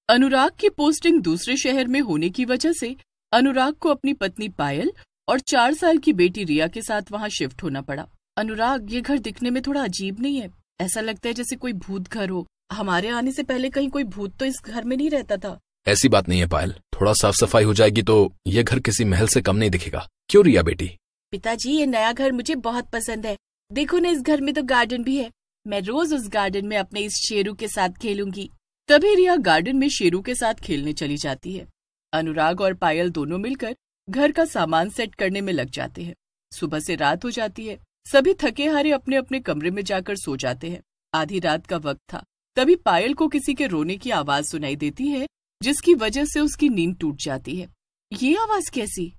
अनुराग की पोस्टिंग दूसरे शहर में होने की वजह से अनुराग को अपनी पत्नी पायल और 4 साल की बेटी रिया के साथ वहाँ शिफ्ट होना पड़ा। अनुराग, ये घर दिखने में थोड़ा अजीब नहीं है? ऐसा लगता है जैसे कोई भूत घर हो। हमारे आने से पहले कहीं कोई भूत तो इस घर में नहीं रहता था। ऐसी बात नहीं है पायल, थोड़ा साफ सफाई हो जाएगी तो ये घर किसी महल से कम नहीं दिखेगा। क्यों रिया बेटी? पिताजी, ये नया घर मुझे बहुत पसंद है। देखो ना, इस घर में तो गार्डन भी है। मैं रोज उस गार्डन में अपने इस शेरू के साथ खेलूंगी। तभी रिया गार्डन में शेरू के साथ खेलने चली जाती है। अनुराग और पायल दोनों मिलकर घर का सामान सेट करने में लग जाते हैं। सुबह से रात हो जाती है। सभी थके हारे अपने अपने कमरे में जाकर सो जाते हैं। आधी रात का वक्त था। तभी पायल को किसी के रोने की आवाज सुनाई देती है, जिसकी वजह से उसकी नींद टूट जाती है। ये आवाज कैसी?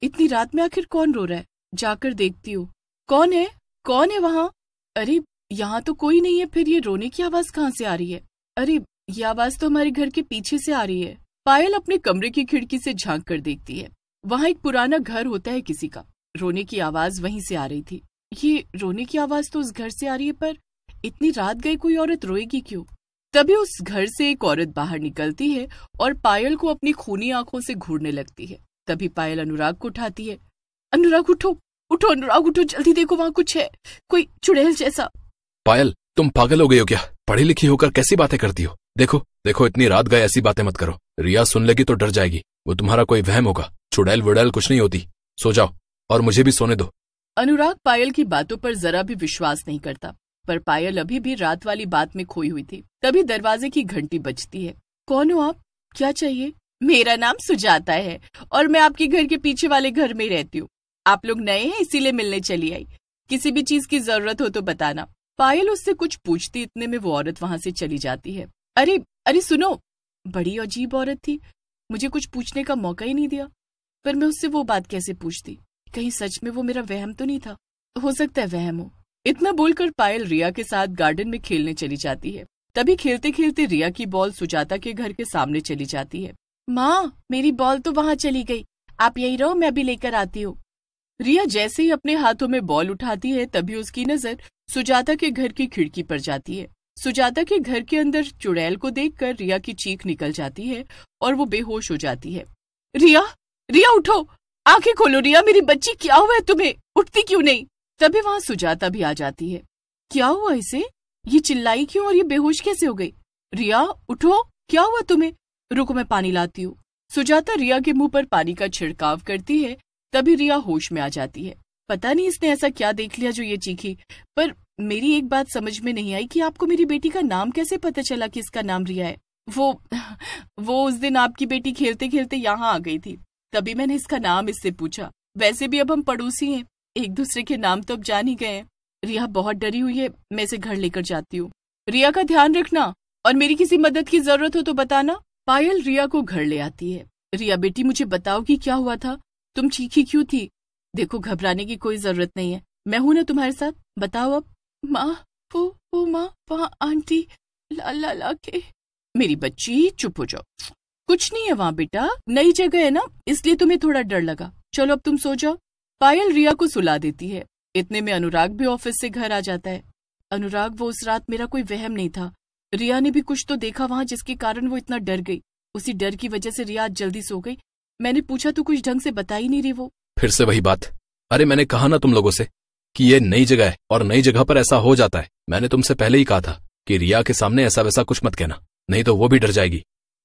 इतनी रात में आखिर कौन रो रहा है? जाकर देखती हूँ। कौन है? कौन है वहाँ? अरे, यहाँ तो कोई नहीं है, फिर ये रोने की आवाज कहाँ से आ रही है? अरे, ये आवाज तो हमारे घर के पीछे से आ रही है। पायल अपने कमरे की खिड़की से झांक कर देखती है। वहाँ एक पुराना घर होता है किसी का। रोने की आवाज वहीं से आ रही थी। ये रोने की आवाज तो उस घर से आ रही है, पर इतनी रात गई कोई औरत रोएगी क्यों? तभी उस घर से एक औरत बाहर निकलती है और पायल को अपनी खूनी आंखों से घूरने लगती है। तभी पायल अनुराग को उठाती है। अनुराग, उठो उठो, अनुराग उठो, जल्दी देखो, वहाँ कुछ है, कोई चुड़ैल जैसा। पायल, तुम पागल हो गई हो क्या? पढ़ी लिखी होकर कैसी बातें करती हो? देखो देखो, इतनी रात गए ऐसी बातें मत करो। रिया सुन लेगी तो डर जाएगी। वो तुम्हारा कोई वहम होगा। चुड़ैल वुड़ैल कुछ नहीं होती। सो जाओ और मुझे भी सोने दो। अनुराग पायल की बातों पर जरा भी विश्वास नहीं करता, पर पायल अभी भी रात वाली बात में खोई हुई थी। तभी दरवाजे की घंटी बजती है। कौन हो आप? क्या चाहिए? मेरा नाम सुजाता है और मैं आपके घर के पीछे वाले घर में रहती हूँ। आप लोग नए हैं, इसीलिए मिलने चली आई। किसी भी चीज की जरूरत हो तो बताना। पायल उससे कुछ पूछती, इतने में वो औरत वहां से चली जाती है। अरे अरे सुनो, बड़ी अजीब औरत थी। मुझे कुछ पूछने का मौका ही नहीं दिया। पर मैं उससे वो बात कैसे पूछती? कहीं सच में वो मेरा वहम तो नहीं था? हो सकता है वहम हो। इतना बोलकर पायल रिया के साथ गार्डन में खेलने चली जाती है। तभी खेलते खेलते रिया की बॉल सुजाता के घर के सामने चली जाती है। माँ, मेरी बॉल तो वहाँ चली गई। आप यही रहो, मैं अभी लेकर आती हूँ। रिया जैसे ही अपने हाथों में बॉल उठाती है, तभी उसकी नजर सुजाता के घर की खिड़की पर जाती है। सुजाता के घर के अंदर चुड़ैल को देखकर रिया की चीख निकल जाती है और वो बेहोश हो जाती है। रिया, रिया उठो, आंखें खोलो। रिया मेरी बच्ची, क्या हुआ है तुम्हें? उठती क्यों नहीं? तभी वहाँ सुजाता भी आ जाती है। क्या हुआ इसे? ये चिल्लाई क्यों और ये बेहोश कैसे हो गई? रिया उठो, क्या हुआ तुम्हें? रुको, मैं पानी लाती हूँ। सुजाता रिया के मुंह पर पानी का छिड़काव करती है। तभी रिया होश में आ जाती है। पता नहीं इसने ऐसा क्या देख लिया जो ये चीखी। पर मेरी एक बात समझ में नहीं आई कि आपको मेरी बेटी का नाम कैसे पता चला कि इसका नाम रिया है? वो उस दिन आपकी बेटी खेलते खेलते यहाँ आ गई थी, तभी मैंने इसका नाम इससे पूछा। वैसे भी अब हम पड़ोसी हैं, एक दूसरे के नाम तो अब जान ही गए हैं। रिया बहुत डरी हुई है, मैं इसे घर लेकर जाती हूँ। रिया का ध्यान रखना और मेरी किसी मदद की जरूरत हो तो बताना। पायल रिया को घर ले आती है। रिया बेटी, मुझे बताओ कि क्या हुआ था? तुम चीखी क्यों थी? देखो, घबराने की कोई जरूरत नहीं है, मैं हूं ना तुम्हारे साथ। बताओ अब। माँ, वो माँ, वहाँ आंटी ला के। मेरी बच्ची चुप हो जाओ, कुछ नहीं है वहाँ बेटा, नई जगह है ना, इसलिए तुम्हें थोड़ा डर लगा। चलो अब तुम सो जाओ। पायल रिया को सुला देती है। इतने में अनुराग भी ऑफिस से घर आ जाता है। अनुराग, वो उस रात मेरा कोई वहम नहीं था। रिया ने भी कुछ तो देखा वहाँ जिसके कारण वो इतना डर गई। उसी डर की वजह से रिया जल्दी सो गई। मैंने पूछा तो कुछ ढंग से बता ही नहीं रही वो। फिर से वही बात। अरे मैंने कहा ना तुम लोगों से कि ये नई जगह है और नई जगह पर ऐसा हो जाता है। मैंने तुमसे पहले ही कहा था कि रिया के सामने ऐसा वैसा कुछ मत कहना, नहीं तो वो भी डर जाएगी।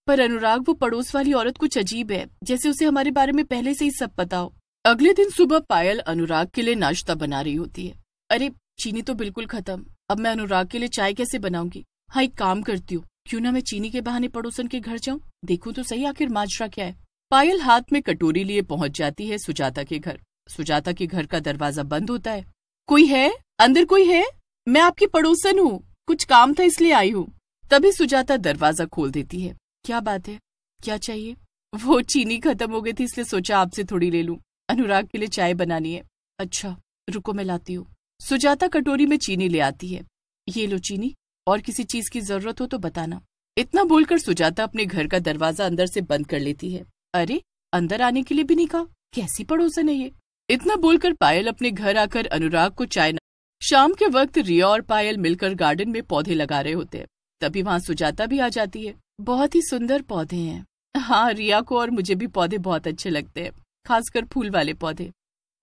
पर अनुराग, वो पड़ोस वाली औरत कुछ अजीब है, जैसे उसे हमारे बारे में पहले से ही सब पता हो। अगले दिन सुबह पायल अनुराग के लिए नाश्ता बना रही होती है। अरे चीनी तो बिल्कुल खत्म, अब मैं अनुराग के लिए चाय कैसे बनाऊंगी? हाँ, एक काम करती हूँ, क्यों ना मैं चीनी के बहाने पड़ोसन के घर जाऊँ, देखूं तो सही आखिर माजरा क्या है। पायल हाथ में कटोरी लिए पहुंच जाती है सुजाता के घर। सुजाता के घर का दरवाजा बंद होता है। कोई है? अंदर कोई है? मैं आपकी पड़ोसन हूँ, कुछ काम था इसलिए आई हूँ। तभी सुजाता दरवाजा खोल देती है। क्या बात है, क्या चाहिए? वो चीनी खत्म हो गई थी, इसलिए सोचा आपसे थोड़ी ले लूं, अनुराग के लिए चाय बनानी है। अच्छा रुको, मैं लाती हूँ। सुजाता कटोरी में चीनी ले आती है। ये लो चीनी, और किसी चीज की जरूरत हो तो बताना। इतना बोलकर सुजाता अपने घर का दरवाजा अंदर से बंद कर लेती है। अरे, अंदर आने के लिए भी नहीं कहा, कैसी पड़ोसन है ये? इतना बोलकर पायल अपने घर आकर अनुराग को चाय। शाम के वक्त रिया और पायल मिलकर गार्डन में पौधे लगा रहे होते हैं। तभी वहाँ सुजाता भी आ जाती है। बहुत ही सुंदर पौधे हैं। हाँ, रिया को और मुझे भी पौधे बहुत अच्छे लगते हैं, खासकर फूल वाले पौधे।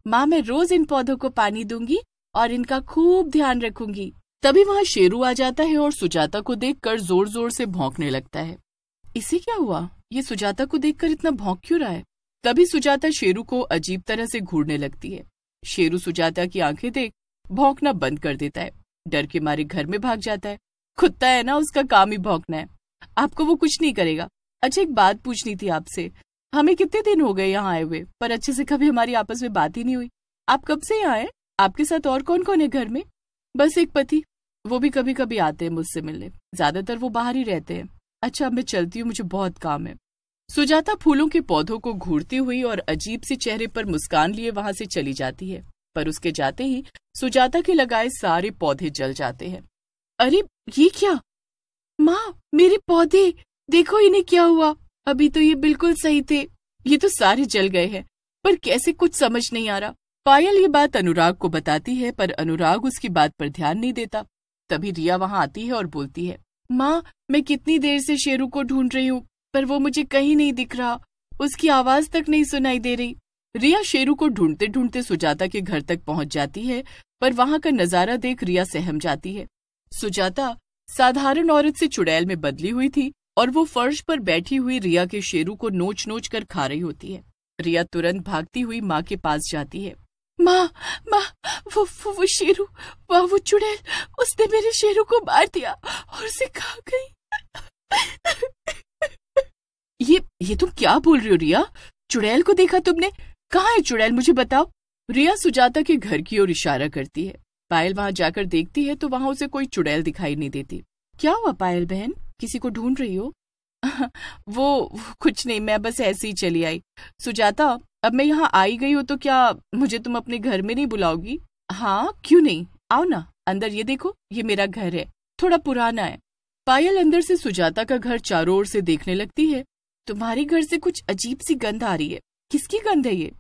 माँ, मैं रोज इन पौधों को पानी दूंगी और इनका खूब ध्यान रखूंगी। तभी वहाँ शेरू आ जाता है और सुजाता को देखकर जोर जोर से भौंकने लगता है। इसे क्या हुआ? ये सुजाता को देखकर इतना भौंक क्यों रहा है? तभी सुजाता शेरू को अजीब तरह से घूरने लगती है। शेरू सुजाता की आंखें देख भौंकना बंद कर देता है, डर के मारे घर में भाग जाता है। कुत्ता है ना, उसका काम ही भौंकना है, आपको वो कुछ नहीं करेगा। अच्छा, एक बात पूछनी थी आपसे। हमें कितने दिन हो गए यहाँ आए हुए, पर अच्छे से कभी हमारी आपस में बात ही नहीं हुई। आप कब से यहाँ आए? आपके साथ और कौन कौन है घर में? बस एक पति, वो भी कभी कभी आते हैं मुझसे मिलने, ज्यादातर वो बाहर ही रहते हैं। अच्छा, मैं चलती हूँ, मुझे बहुत काम है। सुजाता फूलों के पौधों को घूरती हुई और अजीब सी चेहरे पर मुस्कान लिए वहां से चली जाती है, पर उसके जाते ही सुजाता के लगाए सारे पौधे जल जाते हैं। अरे ये क्या? माँ, मेरे पौधे देखो, इन्हें क्या हुआ? अभी तो ये बिल्कुल सही थे, ये तो सारे जल गए हैं, पर कैसे कुछ समझ नहीं आ रहा। पायल ये बात अनुराग को बताती है, पर अनुराग उसकी बात पर ध्यान नहीं देता। तभी रिया वहां आती है और बोलती है, माँ, मैं कितनी देर से शेरू को ढूंढ रही हूँ, पर वो मुझे कहीं नहीं दिख रहा, उसकी आवाज तक नहीं सुनाई दे रही। रिया शेरू को ढूंढते ढूंढते सुजाता के घर तक पहुंच जाती है, पर वहां का नजारा देख रिया सहम जाती है। सुजाता साधारण औरत से चुड़ैल में बदली हुई थी और वो फर्श पर बैठी हुई रिया के शेरू को नोच नोच कर खा रही होती है। रिया तुरंत भागती हुई माँ के पास जाती है। माँ, वो शेरू, वो चुड़ैल, उसने मेरे शेरू को मार दिया और उसे खा गई। ये तुम क्या बोल रही हो रिया? चुड़ैल को देखा तुमने? कहाँ है चुड़ैल, मुझे बताओ। रिया सुजाता के घर की ओर इशारा करती है। पायल वहां जाकर देखती है तो वहां उसे कोई चुड़ैल दिखाई नहीं देती। क्या हुआ पायल बहन, किसी को ढूंढ रही हो? वो कुछ नहीं, मैं बस ऐसे ही चली आई। सुजाता, अब मैं यहाँ आई गई हूँ तो क्या मुझे तुम अपने घर में नहीं बुलाओगी? हाँ, क्यों नहीं, आओ ना अंदर, ये देखो, ये मेरा घर है, थोड़ा पुराना है। पायल अंदर से सुजाता का घर चारों ओर से देखने लगती है। तुम्हारे घर से कुछ अजीब सी गंध आ रही है। किसकी गंध है ये?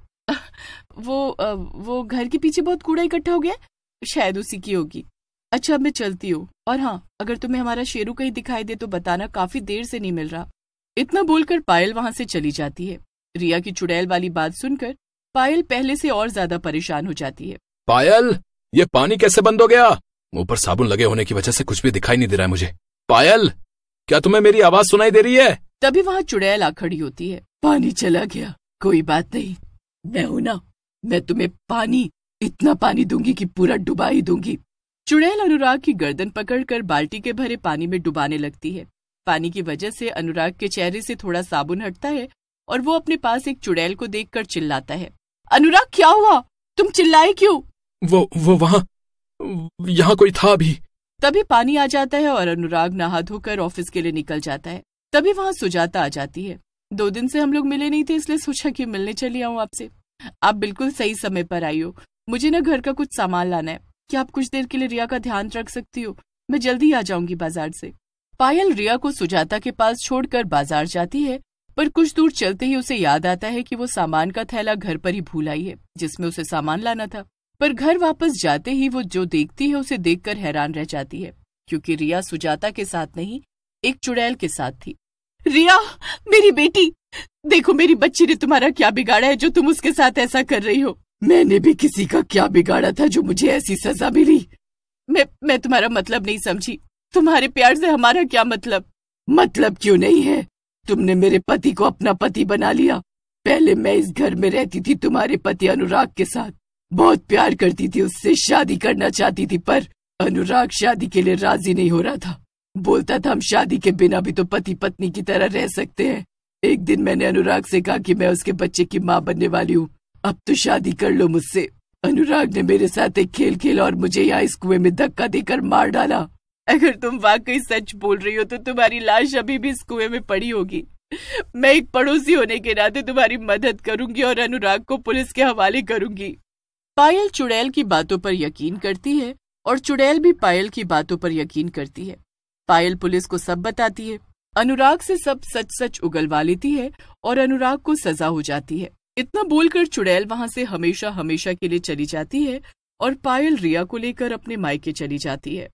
वो घर के पीछे बहुत कूड़ा इकट्ठा हो गया, शायद उसी की होगी। अच्छा, अब मैं चलती हूँ, और हाँ, अगर तुम्हें हमारा शेरू कहीं दिखाई दे तो बताना, काफी देर से नहीं मिल रहा। इतना बोलकर पायल वहां से चली जाती है। रिया की चुड़ैल वाली बात सुनकर पायल पहले से और ज्यादा परेशान हो जाती है। पायल, ये पानी कैसे बंद हो गया? मुंह पर साबुन लगे होने की वजह से कुछ भी दिखाई नहीं दे रहा है मुझे। पायल, क्या तुम्हें मेरी आवाज सुनाई दे रही है? तभी वहां चुड़ैल आ खड़ी होती है। पानी चला गया, कोई बात नहीं, मैं हूं ना, मैं तुम्हें पानी, इतना पानी दूंगी कि पूरा डुबा ही दूंगी। चुड़ैल अनुराग की गर्दन पकड़कर बाल्टी के भरे पानी में डुबाने लगती है। पानी की वजह से अनुराग के चेहरे से थोड़ा साबुन हटता है और वो अपने पास एक चुड़ैल को देखकर चिल्लाता है। अनुराग, क्या हुआ? तुम चिल्लाए क्यों? वो वहां, यहाँ कोई था अभी। तभी पानी आ जाता है और अनुराग नहा धोकर ऑफिस के लिए निकल जाता है। तभी वहां सुजाता आ जाती है। 2 दिन से हम लोग मिले नहीं थे, इसलिए सोचा कि मिलने चली आऊं आपसे। आप बिल्कुल सही समय पर आई हो, मुझे ना घर का कुछ सामान लाना है। क्या आप कुछ देर के लिए रिया का ध्यान रख सकती हो? मैं जल्दी आ जाऊंगी बाजार से। पायल रिया को सुजाता के पास छोड़कर बाजार जाती है, पर कुछ दूर चलते ही उसे याद आता है कि वो सामान का थैला घर पर ही भूल आई है, जिसमें उसे सामान लाना था। पर घर वापस जाते ही वो जो देखती है उसे देखकर हैरान रह जाती है, क्योंकि रिया सुजाता के साथ नहीं, एक चुड़ैल के साथ थी। रिया, मेरी बेटी, देखो मेरी बच्ची ने तुम्हारा क्या बिगाड़ा है जो तुम उसके साथ ऐसा कर रही हो। मैंने भी किसी का क्या बिगाड़ा था जो मुझे ऐसी सजा मिली? मैं तुम्हारा मतलब नहीं समझी। तुम्हारे प्यार से हमारा क्या मतलब? मतलब क्यों नहीं है? तुमने मेरे पति को अपना पति बना लिया। पहले मैं इस घर में रहती थी तुम्हारे पति अनुराग के साथ, बहुत प्यार करती थी, उससे शादी करना चाहती थी, पर अनुराग शादी के लिए राजी नहीं हो रहा था। बोलता था हम शादी के बिना भी तो पति पत्नी की तरह रह सकते हैं। एक दिन मैंने अनुराग से कहा कि मैं उसके बच्चे की माँ बनने वाली हूँ, अब तो शादी कर लो मुझसे। अनुराग ने मेरे साथ एक खेल खेला और मुझे यहाँ इस कुएं में धक्का देकर मार डाला। अगर तुम वाकई सच बोल रही हो तो तुम्हारी लाश अभी भी इस कुएं में पड़ी होगी। मैं एक पड़ोसी होने के नाते तुम्हारी मदद करूंगी और अनुराग को पुलिस के हवाले करूंगी। पायल चुड़ैल की बातों पर यकीन करती है और चुड़ैल भी पायल की बातों पर यकीन करती है। पायल पुलिस को सब बताती है, अनुराग से सब सच सच उगलवा लेती है और अनुराग को सजा हो जाती है। इतना बोलकर चुड़ैल वहां से हमेशा हमेशा के लिए चली जाती है और पायल रिया को लेकर अपने मायके चली जाती है।